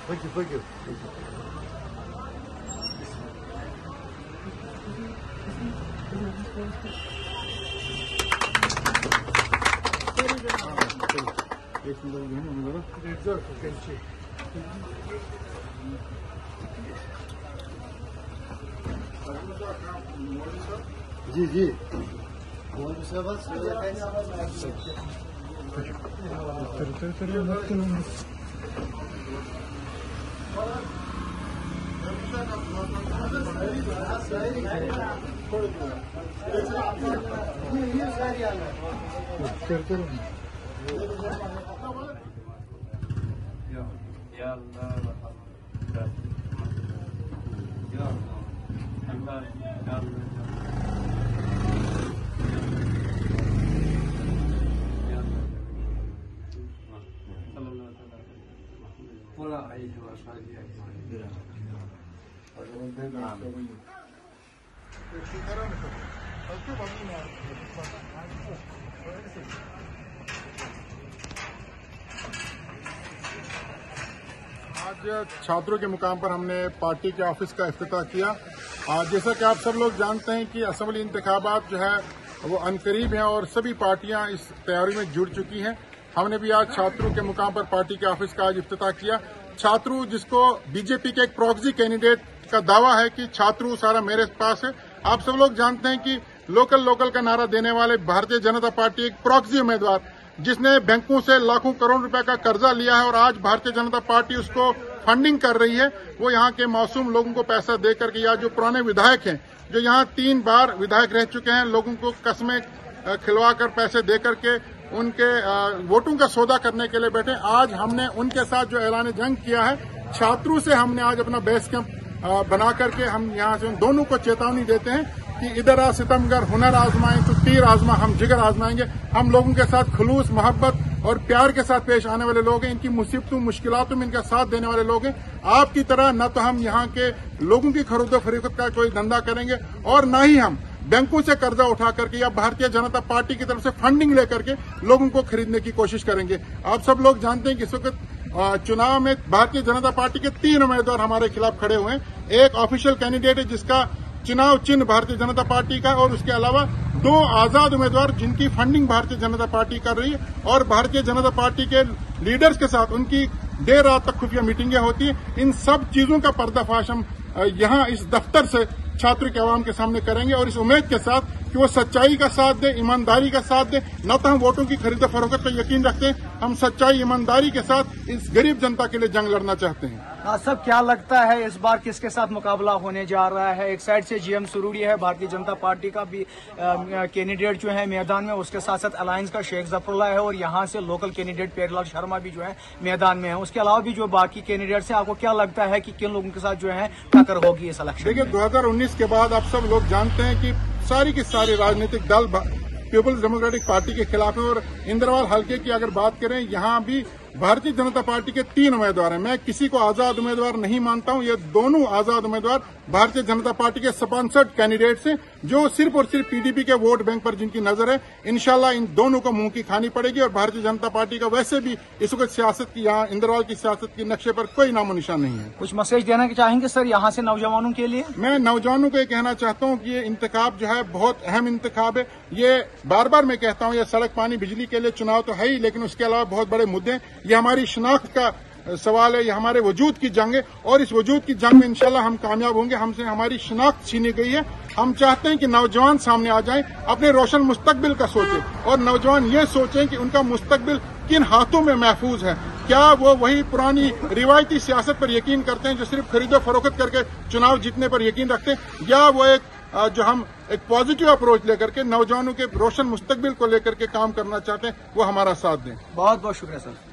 Peki. जी आज छात्रों के मुकाम पर हमने पार्टी के ऑफिस का इफ्तिताह किया। जैसा कि आप सब लोग जानते हैं कि असेंबली इंतखाबात जो है वो अनकरीब हैं और सभी पार्टियां इस तैयारी में जुड़ चुकी हैं। हमने भी आज छात्रों के मुकाम पर पार्टी के ऑफिस का आज इफ्तिताह किया। छात्रू जिसको बीजेपी के एक प्रॉक्सी कैंडिडेट का दावा है कि छात्रू सारा मेरे पास है। आप सब लोग जानते हैं कि लोकल का नारा देने वाले भारतीय जनता पार्टी एक प्रॉक्सी उम्मीदवार जिसने बैंकों से लाखों करोड़ रुपए का कर्जा लिया है और आज भारतीय जनता पार्टी उसको फंडिंग कर रही है। वो यहाँ के मासूम लोगों को पैसा देकर के या जो पुराने विधायक हैं जो यहाँ 3 बार विधायक रह चुके हैं, लोगों को कस्में खिलवाकर पैसे देकर के उनके वोटों का सौदा करने के लिए बैठे। आज हमने उनके साथ जो ऐलान जंग किया है, छात्रों से हमने आज अपना बेस कैंप बना करके हम यहाँ से उन दोनों को चेतावनी देते हैं कि इधर आ सितमगर हुनर आजमाएं तो तीर आजमा हम जिगर आजमाएंगे। हम लोगों के साथ खुलूस मोहब्बत और प्यार के साथ पेश आने वाले लोग हैं। इनकी मुसीबतों मुश्किलातों में इनका साथ देने वाले लोग हैं। आपकी तरह न तो हम यहाँ के लोगों की खरीदो फरोख्त का कोई धंधा करेंगे और न ही हम बैंकों से कर्जा उठा करके या भारतीय जनता पार्टी की तरफ से फंडिंग लेकर के लोगों को खरीदने की कोशिश करेंगे। आप सब लोग जानते हैं कि इस वक्त चुनाव में भारतीय जनता पार्टी के 3 उम्मीदवार हमारे खिलाफ खड़े हुए हैं। एक ऑफिशियल कैंडिडेट है जिसका चुनाव चिन्ह भारतीय जनता पार्टी का और उसके अलावा 2 आजाद उम्मीदवार जिनकी फंडिंग भारतीय जनता पार्टी कर रही है और भारतीय जनता पार्टी के लीडर्स के साथ उनकी देर रात तक खुफिया मीटिंगें होती है। इन सब चीजों का पर्दाफाश हम यहाँ इस दफ्तर से छात्र के आवाम के सामने करेंगे और इस उम्मीद के साथ कि वो सच्चाई का साथ दे, ईमानदारी का साथ दे। न तो हम वोटों की खरीद फरोख्त पर यकीन रखते हैं, हम सच्चाई ईमानदारी के साथ इस गरीब जनता के लिए जंग लड़ना चाहते हैं। सब क्या लगता है इस बार किसके साथ मुकाबला होने जा रहा है? एक साइड से जीएम सुरूरी है, भारतीय जनता पार्टी का भी कैंडिडेट जो है मैदान में, उसके साथ साथ अलायंस का शेख जफरुल्ला है और यहाँ से लोकल कैंडिडेट प्यारेलाल शर्मा भी जो है मैदान में है। उसके अलावा भी जो बाकी कैंडिडेट्स हैं, आपको क्या लगता है कि किन लोगों के साथ जो है टक्कर होगी इस इलेक्शन? देखिए 2019 के बाद आप सब लोग जानते हैं कि सारी की सारी राजनीतिक दल पीपुल्स डेमोक्रेटिक पार्टी के खिलाफ है और इंद्रवाल हल्के की अगर बात करें, यहाँ भी भारतीय जनता पार्टी के 3 उम्मीदवार हैं। मैं किसी को आजाद उम्मीदवार नहीं मानता हूं। ये दोनों आजाद उम्मीदवार भारतीय जनता पार्टी के स्पॉन्सर्ड कैंडिडेट्स हैं जो सिर्फ और सिर्फ पीडीपी के वोट बैंक पर जिनकी नजर है। इंशाल्लाह इन दोनों को मुंह की खानी पड़ेगी और भारतीय जनता पार्टी का वैसे भी इस वक्त सियासत की, यहाँ इंद्रवाल की सियासत की नक्शे पर कोई नामो निशान नहीं है। कुछ मैसेज देना चाहेंगे सर यहाँ से नौजवानों के लिए? मैं नौजवानों को ये कहना चाहता हूँ कि ये इंतखाब जो है बहुत अहम इंतखाब है। ये बार बार मैं कहता हूँ, ये सड़क पानी बिजली के लिए चुनाव तो है ही, लेकिन उसके अलावा बहुत बड़े मुद्दे हैं। ये हमारी शनाख्त का सवाल है, ये हमारे वजूद की जंग है और इस वजूद की जंग में इंशाल्लाह हम कामयाब होंगे। हमसे हमारी शनाख्त छीनी गई है। हम चाहते हैं कि नौजवान सामने आ जाएं, अपने रोशन मुस्तकबिल का सोचें और नौजवान ये सोचें कि उनका मुस्तकबिल किन हाथों में महफूज है। क्या वो वही पुरानी रिवायती सियासत पर यकीन करते हैं जो सिर्फ खरीदो फरोख्त करके चुनाव जीतने पर यकीन रखते हैं, या वो जो हम एक पॉजिटिव अप्रोच लेकर के नौजवानों के रोशन मुस्तकबिल को लेकर के काम करना चाहते हैं, वो हमारा साथ दें। बहुत बहुत शुक्रिया सर।